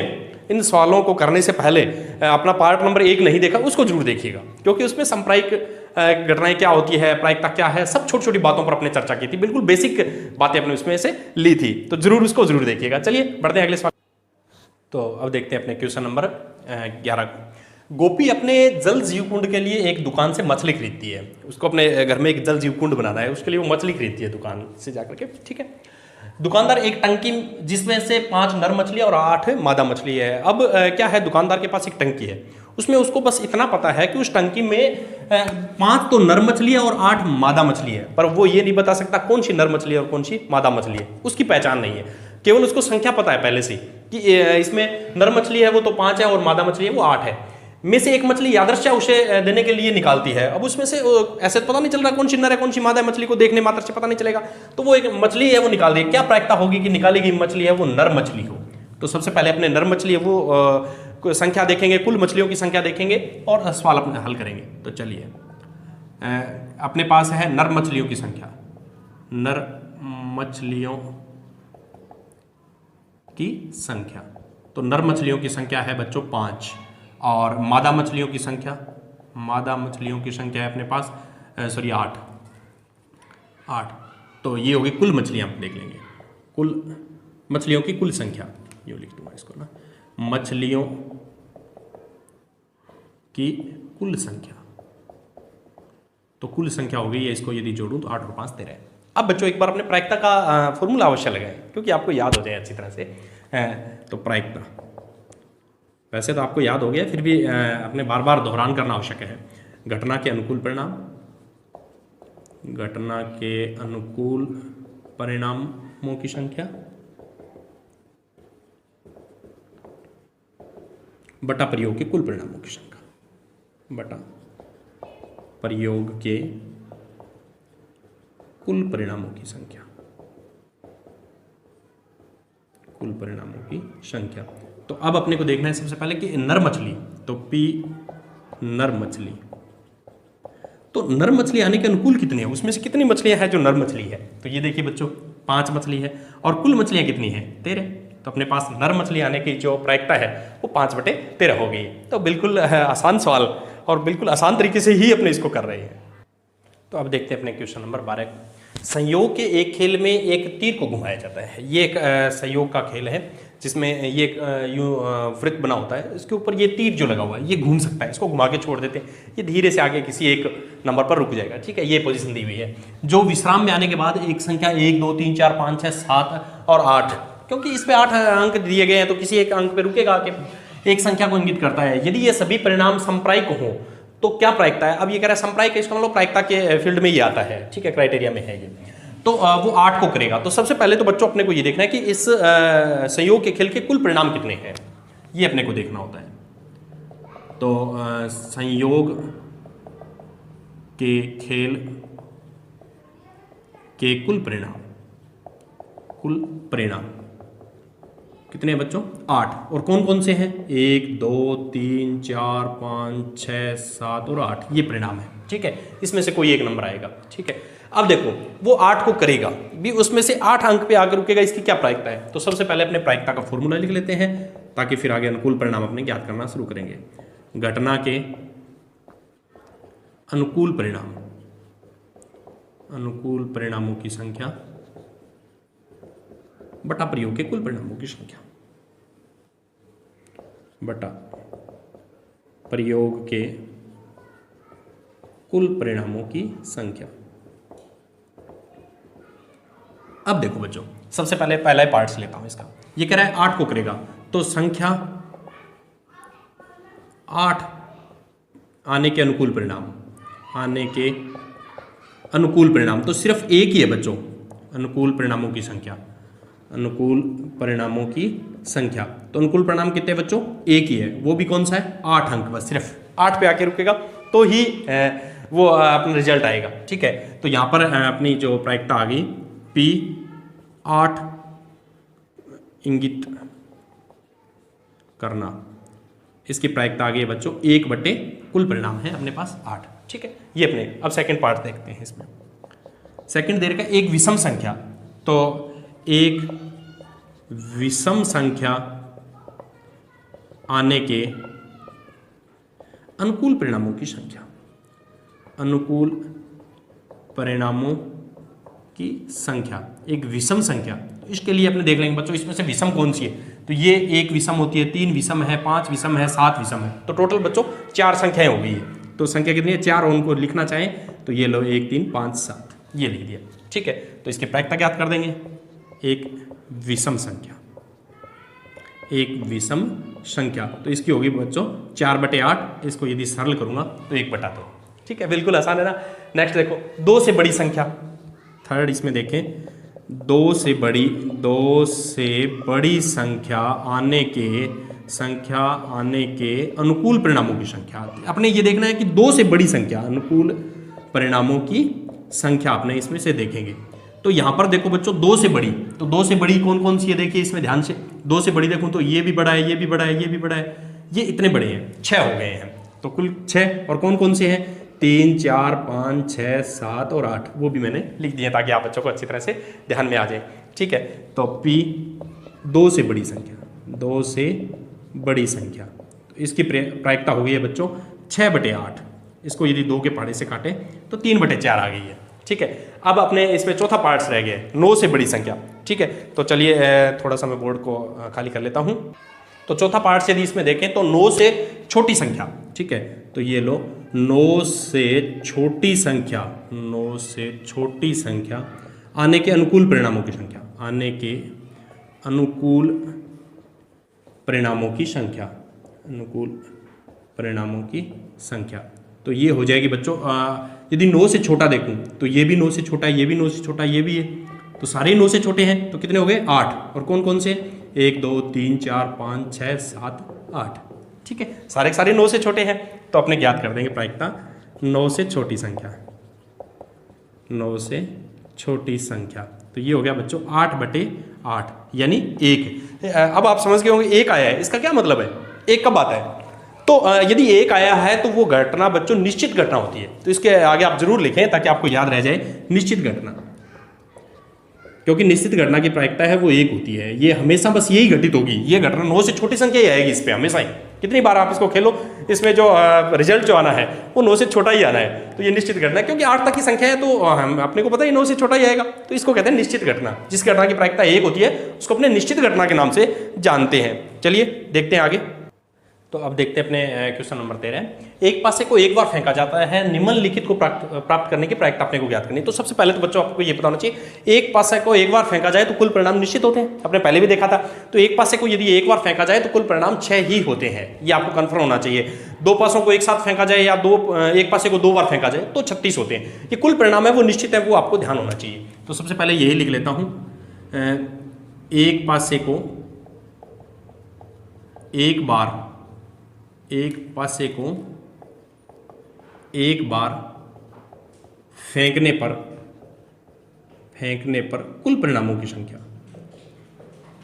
इन सवालों को करने से पहले अपना पार्ट नंबर 1 नहीं देखा, उसको जरूर देखिएगा, क्योंकि उसमें सांप्रायिक घटनाएं क्या होती है, प्रायिकता क्या है, सब छोटी छोटी बातों पर अपने चर्चा की थी, बिल्कुल बेसिक बातें अपने उसमें से ली थी, तो जरूर उसको जरूर देखिएगा। चलिए बढ़ते हैं अगले सवाल। तो अब देखते हैं अपने क्वेश्चन नंबर 11 को। गोपी अपने जल जीव कुंड के लिए एक दुकान से मछली खरीदती है, उसको अपने घर में एक जल जीव कुंड बनाना है, उसके लिए वो मछली खरीदती है दुकान से जाकर के, ठीक है। दुकानदार एक टंकी जिसमें से 5 नर मछली और 8 मादा मछली है। अब क्या है, दुकानदार के पास एक टंकी है, उसमें उसको बस इतना पता है कि उस टंकी में 5 तो नर मछली है और 8 मादा मछली है, पर वो ये नहीं बता सकता कौन सी नर मछली है और कौन सी मादा मछली है, उसकी पहचान नहीं है। केवल उसको संख्या पता है पहले से कि इसमें नर मछली है वो तो 5 है और मादा मछली है वो 8 है, में से एक मछली यादृच्छा उसे देने के लिए निकालती है। अब उसमें से ऐसे तो पता नहीं चल रहा कौन सी नर है कौन सी मादा है, मछली को देखने मात्र से पता नहीं चलेगा, तो वो एक मछली है वो निकाल दी। क्या प्रायिकता होगी कि निकाली गई मछली है वो नर मछली हो? तो सबसे पहले अपने नर मछली है वो संख्या देखेंगे, कुल मछलियों की संख्या देखेंगे और सवाल अपने हल करेंगे। तो चलिए अपने पास है नर मछलियों की संख्या, नर मछलियों की संख्या, तो नर मछलियों की संख्या है बच्चों 5 और मादा मछलियों की संख्या, मादा मछलियों की संख्या है अपने पास 8। तो ये होगी कुल मछलियां, आप देख लेंगे कुल मछलियों की कुल संख्या, यूँ लिख दूंगा इसको ना, मछलियों की कुल संख्या, तो कुल संख्या हो गई है, इसको यदि जोड़ूं तो 8 और 5 13। अब बच्चों एक बार अपने प्रायिकता का फॉर्मूला अवश्य लगाएं, क्योंकि आपको याद हो जाए अच्छी तरह से। तो प्रायिकता वैसे तो आपको याद हो गया, फिर भी अपने बार बार दोहरान करना आवश्यक है। घटना के अनुकूल परिणाम, घटना के अनुकूल परिणामों की संख्या बटा प्रयोग के कुल परिणामों की संख्या, बटा प्रयोग के कुल परिणामों की संख्या, कुल परिणामों की संख्या। तो अब अपने को देखना है सबसे पहले कि नर मछली, तो P नर मछली, तो नर मछली आने के अनुकूल कितनी है, उसमें से कितनी मछलियां हैं जो नर मछली है? तो ये देखिए बच्चों 5 मछली है और कुल मछलियां कितनी हैं 13, तो अपने पास नर मछली आने की जो प्रायिकता है वो 5/13 हो गई। तो बिल्कुल आसान सवाल और बिल्कुल आसान तरीके से ही अपने इसको कर रहे हैं। तो अब देखते हैं अपने क्वेश्चन नंबर 12। संयोग के एक खेल में एक तीर को घुमाया जाता है। ये एक संयोग का खेल है जिसमें ये यूँ वृत्त बना होता है, इसके ऊपर ये तीर जो लगा हुआ है ये घूम सकता है, इसको घुमा के छोड़ देते हैं, ये धीरे से आगे किसी एक नंबर पर रुक जाएगा, ठीक है। ये पोजीशन दी हुई है, जो विश्राम में आने के बाद एक संख्या 1 2 3 4 5 6 7 और 8, क्योंकि इस पे 8 अंक दिए गए हैं तो किसी एक अंक पे रुकेगा आके, एक संख्या को इंगित करता है। यदि ये सभी परिणाम संप्रायिक हो तो क्या प्रायिकता है? अब ये कह रहा है संप्रायिक, इसका मतलब प्रायिकता के फील्ड में ये आता है, ठीक है, क्राइटेरिया में है ये। तो वो 8 को करेगा। तो सबसे पहले तो बच्चों अपने को ये देखना है कि इस संयोग के खेल के कुल परिणाम कितने हैं, ये अपने को देखना होता है। तो संयोग के खेल के कुल परिणाम, कुल परिणाम कितने हैं बच्चों? 8। और कौन कौन से हैं? 1 2 3 4 5 6 7 और 8, ये परिणाम है, ठीक है। इसमें से कोई एक नंबर आएगा, ठीक है। अब देखो वो 8 को करेगा भी, उसमें से 8 अंक पे आकर रुकेगा, इसकी क्या प्रायिकता है? तो सबसे पहले अपने प्रायिकता का फॉर्मूला लिख लेते हैं ताकि फिर आगे अनुकूल परिणाम अपने ज्ञात करना शुरू करेंगे। घटना के अनुकूल परिणाम, अनुकूल परिणामों की संख्या बटा प्रयोग के कुल परिणामों की संख्या, बटा प्रयोग के कुल परिणामों की संख्या। अब देखो बच्चों सबसे पहले पहला पार्ट से लेता हूं इसका। ये कह रहा है 8 को करेगा, तो संख्या 8 आने के अनुकूल परिणाम, आने के अनुकूल परिणाम तो सिर्फ एक ही है बच्चों, अनुकूल परिणामों की संख्या, अनुकूल परिणामों की संख्या। तो अनुकूल परिणाम कितने बच्चों? एक ही है, वो भी कौन सा है? 8 अंक, बस सिर्फ 8 पे आके रुकेगा तो ही वो अपना रिजल्ट आएगा, ठीक है। तो यहाँ पर अपनी जो प्रायिकता आ गई P 8 इंगित करना। इसकी प्रायिकता आ गई है बच्चों 1 बटे कुल परिणाम है अपने पास 8। ठीक है, ये अपने अब सेकंड पार्ट देखते हैं। इसमें सेकंड दे रखा है एक विषम संख्या, तो एक विषम संख्या आने के अनुकूल परिणामों की संख्या, अनुकूल परिणामों की संख्या, एक विषम संख्या। तो इसके लिए अपने देख लेंगे बच्चों इसमें से विषम कौन सी है। तो ये 1 विषम होती है, 3 विषम है, 5 विषम है, 7 विषम है। तो टोटल बच्चों 4 संख्याएं हो गई है। तो संख्या कितनी है 4, और उनको लिखना चाहें तो ये लो 1 3 5 7 ये लिख दिया। ठीक है, तो इसकी प्रायिकता ज्ञात कर देंगे। एक विषम संख्या, एक विषम संख्या, तो इसकी होगी बच्चों 4 बटे 8। इसको यदि सरल करूंगा तो 1 बटा 2। ठीक है, बिल्कुल आसान है ना। नेक्स्ट देखो 2 से बड़ी संख्या, थर्ड इसमें देखें 2 से बड़ी संख्या आने के अनुकूल परिणामों की संख्या। अपने ये देखना है कि 2 से बड़ी संख्या, अनुकूल परिणामों की संख्या अपने इसमें से देखेंगे। तो यहां पर देखो बच्चों 2 से बड़ी, तो 2 से बड़ी कौन कौन सी है देखिए इसमें ध्यान से। 2 से बड़ी देखूं तो ये भी बड़ा है, ये भी बड़ा है, ये भी बड़ा है, ये इतने बड़े हैं, 6 हो गए हैं। तो कुल 6, और कौन कौन से हैं 3 4 5 6 7 और 8, वो भी मैंने लिख दिए ताकि आप बच्चों को अच्छी तरह से ध्यान में आ जाए। ठीक है, तो P 2 से बड़ी संख्या, 2 से बड़ी संख्या, तो इसकी प्रायिकता हो गई है बच्चों 6 बटे 8। इसको यदि 2 के पहाड़े से काटे तो 3 बटे 4 आ गई है। ठीक है, अब अपने इसमें चौथा पार्ट्स रह गया 9 से बड़ी संख्या। ठीक है, तो चलिए थोड़ा सा मैं बोर्ड को खाली कर लेता हूं। तो चौथा पार्ट यदि इसमें देखें तो 9 से छोटी संख्या। ठीक है, तो ये लो 9 से छोटी संख्या, 9 से छोटी संख्या आने के अनुकूल परिणामों की संख्या, आने के अनुकूल परिणामों की संख्या, अनुकूल परिणामों की संख्या। तो ये हो जाएगी बच्चों यदि 9 से छोटा देखूं तो ये भी 9 से छोटा है, ये भी 9 से छोटा है, ये भी है, तो सारे 9 से छोटे हैं। तो कितने हो गए 8, और कौन कौन से 1 2 3 4 5 6 7 8। ठीक है, सारे के सारे 9 से छोटे हैं। तो अपने ज्ञात कर देंगे प्रायिकता 9 से छोटी संख्या, 9 से छोटी संख्या। तो ये हो गया बच्चों 8 बटे 8 यानी 1। अब आप समझ गए होंगे 1 आया है, इसका क्या मतलब है, 1 कब आता है। तो यदि 1 आया है तो वो घटना बच्चों निश्चित घटना होती है। तो इसके आगे आप जरूर लिखें ताकि आपको याद रह जाए निश्चित घटना, क्योंकि निश्चित घटना की प्रायिकता है वो 1 होती है। ये हमेशा बस यही घटित होगी, ये घटना 9 से छोटी संख्या ही आएगी इस पे हमेशा ही। कितनी बार आप इसको खेलो, इसमें जो रिजल्ट जो आना है वो 9 से छोटा ही आना है। तो ये निश्चित घटना है, क्योंकि 8 तक की संख्या है तो हम अपने को पता है 9 से छोटा ही आएगा। तो इसको कहते हैं निश्चित घटना। जिस घटना की प्रायिकता 1 होती है उसको अपने निश्चित घटना के नाम से जानते हैं। चलिए देखते हैं आगे। तो अब देखते हैं अपने क्वेश्चन नंबर 13। एक पासे को एक बार फेंका जाता है, निम्नलिखित को प्राप्त करने की प्रायिकता अपने को ज्ञात करनी है। तो सबसे पहले तो बच्चों आपको ये बताना चाहिए एक पासे को एक बार फेंका जाए तो कुल परिणाम निश्चित होते हैं। आपने पहले भी देखा था। तो एक पासे को यदि एक बार फेंका जाए तो कुल परिणाम 6 ही होते हैं, ये आपको कंफर्म होना चाहिए। 2 पासों को एक साथ फेंका जाए या एक पासे को 2 बार फेंका जाए तो 36 होते हैं। ये कुल परिणाम है वो निश्चित है, वो आपको ध्यान होना चाहिए। तो सबसे पहले यही लिख लेता हूं, एक पासे को एक बार फेंकने पर कुल परिणामों की संख्या,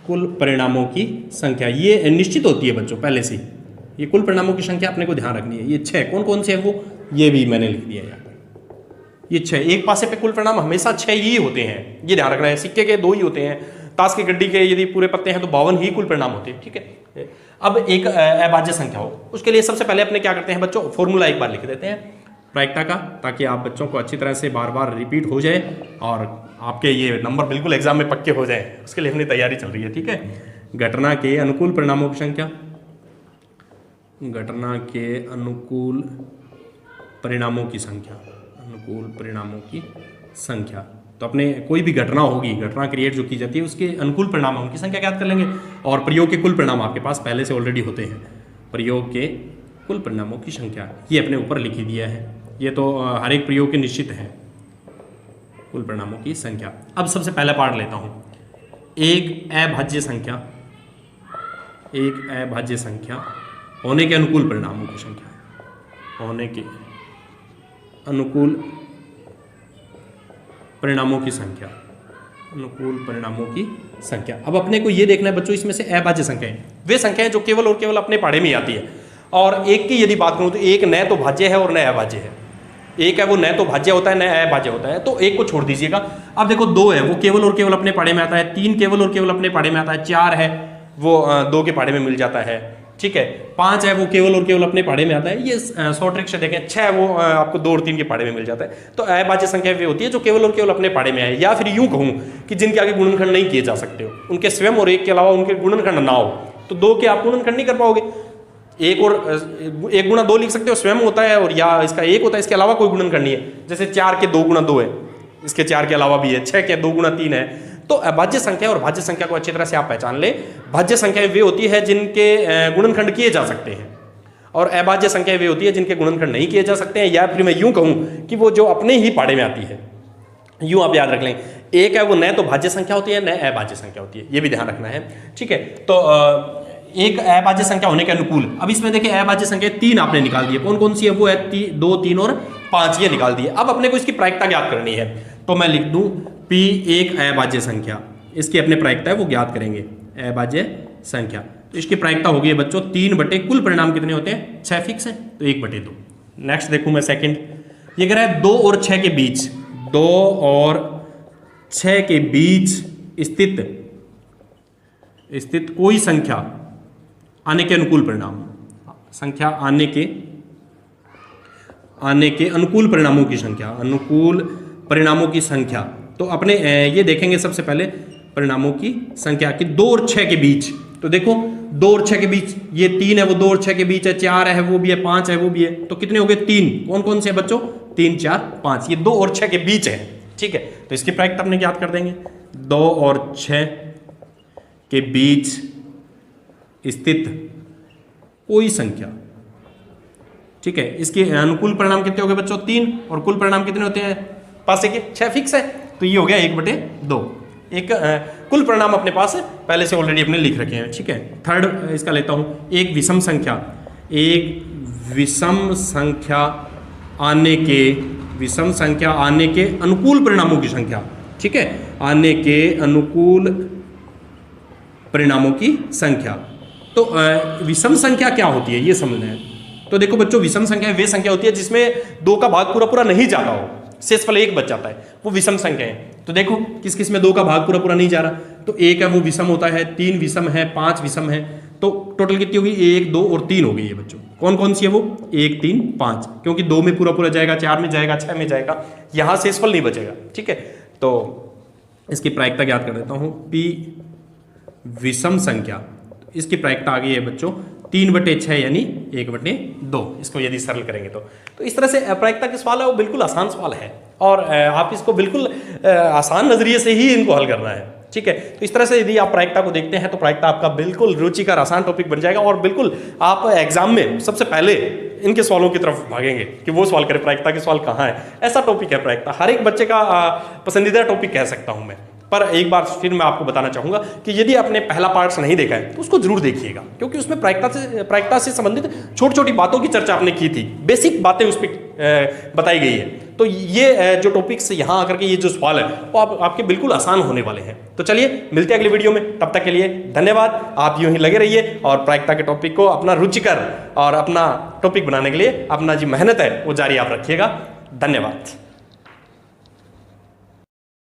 कुल परिणामों की संख्या ये निश्चित होती है बच्चों पहले से। ये कुल परिणामों की संख्या अपने को ध्यान रखनी है। ये 6 कौन कौन से हैं वो ये भी मैंने लिख दिया यहाँ पर। ये 6 एक पासे पे कुल परिणाम हमेशा 6 ही होते हैं, ये ध्यान रखना है। सिक्के के 2 ही होते हैं, ताश की गड्डी के यदि पूरे पत्ते हैं तो 52 ही कुल परिणाम होते हैं। ठीक है, अब एक अभाज्य संख्या हो उसके लिए सबसे पहले अपने क्या करते हैं बच्चों, फॉर्मूला एक बार लिख देते हैं प्रायिकता का, ताकि आप बच्चों को अच्छी तरह से बार बार रिपीट हो जाए और आपके ये नंबर बिल्कुल एग्जाम में पक्के हो जाए। उसके लिए अपनी तैयारी चल रही है। ठीक है, घटना के अनुकूल परिणामों की संख्या, घटना के अनुकूल परिणामों की संख्या, अनुकूल परिणामों की संख्या। तो अपने कोई भी घटना होगी, घटना क्रिएट जो की जाती है उसके अनुकूल परिणामों की संख्या ज्ञात कर लेंगे। और प्रयोग के कुल परिणाम आपके पास पहले से ऑलरेडी होते हैं। प्रयोग के कुल परिणामों की संख्या ये अपने ऊपर लिख ही दिया है। ये तो हर एक प्रयोग के निश्चित है कुल परिणामों की संख्या। अब सबसे पहला पार्ट लेता हूं, एक अभाज्य संख्या, एक अभाज्य संख्या होने के अनुकूल परिणामों की संख्या, होने के अनुकूल परिणामों की संख्या, अनुकूल परिणामों की संख्या। अब अपने को ये देखना है बच्चों, इसमें से अभाज्य संख्याएं वे संख्याएं जो केवल और केवल अपने पढ़े में आती है। और एक की यदि बात करूं तो एक न तो भाज्य है और न अभाज्य है। एक है वो न तो भाज्य होता है न अभाज्य होता है, तो एक को छोड़ दीजिएगा। अब देखो 2 है वो केवल और केवल अपने पढ़े में आता है, 3 केवल और केवल अपने पढ़े में आता है, 4 है वो 2 के पढ़े में मिल जाता है, ठीक है, 5 है वो केवल और केवल अपने पढ़े में आता है, ये शॉर्ट ट्रिक से देखें, 6 वो आपको 2 और 3 के पढ़े में मिल जाता है। तो अभाज्य संख्या वे होती है जो केवल और केवल अपने पढ़े में है, या फिर यूं कहूं कि जिनके आगे गुणनखंड नहीं किए जा सकते हो, उनके स्वयं और एक के अलावा उनके गुणनखंड ना हो, तो 2 के आप गुणनखंड नहीं कर पाओगे। एक और 1 गुणा 2 लिख सकते हो, स्वयं होता है और या इसका 1 होता है, इसके अलावा कोई गुणनखंड नहीं है। जैसे 4 के 2 गुणा 2 है, इसके 4 के अलावा भी है, 6 के 2 गुणा 3 है। तो अभाज्य संख्या और भाज्य संख्या को अच्छी तरह से आप पहचान ले। भाज्य संख्याएं वे होती है जिनके गुणनखंड किए जा सकते हैं, और अभाज्य संख्याएं वे होती है जिनके गुणनखंड नहीं किए जा सकते हैं, या फिर मैं यूं कहूं कि वो जो अपने ही पाड़े में आती है। यूं आप याद रख लें, एक है वो न तो भाज्य संख्या होती है न अभाज्य संख्या होती है, ये भी ध्यान रखना है, ठीक है। तो एक अभाज्य संख्या होने के अनुकूल, अब इसमें देखिए अभाज्य संख्या 3 आपने निकाल दी है, कौन कौन सी है वो है 2, 3 और 5, ये निकाल दी है। अब अपने को इसकी प्रायिकता ज्ञात करनी है, तो मैं लिख दूं P एक अभाज्य संख्या, इसकी अपने प्रायिकता है वो ज्ञात करेंगे, अभाज्य संख्या। तो इसकी प्रायिकता होगी बच्चों 3 बटे कुल परिणाम कितने होते हैं, 6 फिक्स है, तो 1/2। नेक्स्ट देखूं मैं सेकंड, ये कह रहा है 2 और 6 के बीच, 2 और 6 के बीच स्थित कोई संख्या आने के अनुकूल परिणाम, संख्या आने के अनुकूल परिणामों की संख्या, अनुकूल परिणामों की संख्या। तो अपने ये देखेंगे सबसे पहले परिणामों की संख्या कि 2 और 6 के बीच, तो देखो 2 और 6 के बीच, ये 3 है वो 2 और 6 के बीच है, 4 है वो भी है, 5 है वो भी है, तो कितने हो गए 3, कौन कौन से बच्चों 3, 4, 5, ये 2 और 6 के बीच है, ठीक है। तो इसकी प्रायिकता अपने ज्ञात कर देंगे, 2 और 6 के बीच स्थित कोई संख्या, ठीक है। इसके अनुकूल परिणाम कितने हो गए बच्चों 3, और कुल परिणाम कितने होते हैं पास के 6 फिक्स है, तो ये हो गया 1/2। एक कुल परिणाम अपने पास पहले से ऑलरेडी अपने लिख रखे हैं, ठीक है। थर्ड इसका लेता हूं, एक विषम संख्या आने के अनुकूल परिणामों की संख्या, ठीक है, आने के अनुकूल परिणामों की संख्या। तो विषम संख्या क्या होती है ये समझना है। तो देखो बच्चों, विषम संख्या वे संख्या होती है जिसमें 2 का भाग पूरा नहीं जाता हो, शेषफल 1 बच जाता है, वो विषम संख्या है। तो देखो किस किस में 2 का भाग पूरा नहीं जा रहा, तो 1 है वो विषम होता है, 3 विषम है, 5 विषम है, तो टोटल कितनी होगी 1, 2 और 3 हो गई है बच्चों। कौन कौन सी है वो 1, 3, 5, क्योंकि 2 में पूरा जाएगा, 4 में जाएगा, 6 में जाएगा, यहाँ शेषफल नहीं बचेगा, ठीक है। तो इसकी प्रायिकता ज्ञात कर देता हूँ, P विषम संख्या, इसकी प्रायिकता आ गई है बच्चों 3/6 यानी 1/2, इसको यदि सरल करेंगे तो इस तरह से प्रायिकता के सवाल है वो बिल्कुल आसान सवाल है, और आप इसको बिल्कुल आसान नजरिए से ही इनको हल करना है, ठीक है। तो इस तरह से यदि आप प्रायिकता को देखते हैं तो प्रायिकता आपका बिल्कुल रुचिकर आसान टॉपिक बन जाएगा, और बिल्कुल आप एग्जाम में सबसे पहले इनके सवालों की तरफ भागेंगे कि वो सवाल करें, प्रायिकता के सवाल कहाँ है। ऐसा टॉपिक है प्रायिकता, हर एक बच्चे का पसंदीदा टॉपिक कह सकता हूँ मैं। पर एक बार फिर मैं आपको बताना चाहूंगा कि यदि आपने पहला पार्ट नहीं देखा है तो उसको जरूर देखिएगा, क्योंकि उसमें प्रायिकता से संबंधित छोटी छोटी बातों की चर्चा आपने की थी, बेसिक बातें उस पर बताई गई है। तो ये जो टॉपिक्स यहाँ आकर के ये जो सवाल है वो आपके बिल्कुल आसान होने वाले हैं। तो चलिए मिलते हैं अगले वीडियो में, तब तक के लिए धन्यवाद। आप यूं ही लगे रहिए और प्रायिकता के टॉपिक को अपना रुचिकर और अपना टॉपिक बनाने के लिए अपना जो मेहनत है वो जारी आप रखिएगा। धन्यवाद।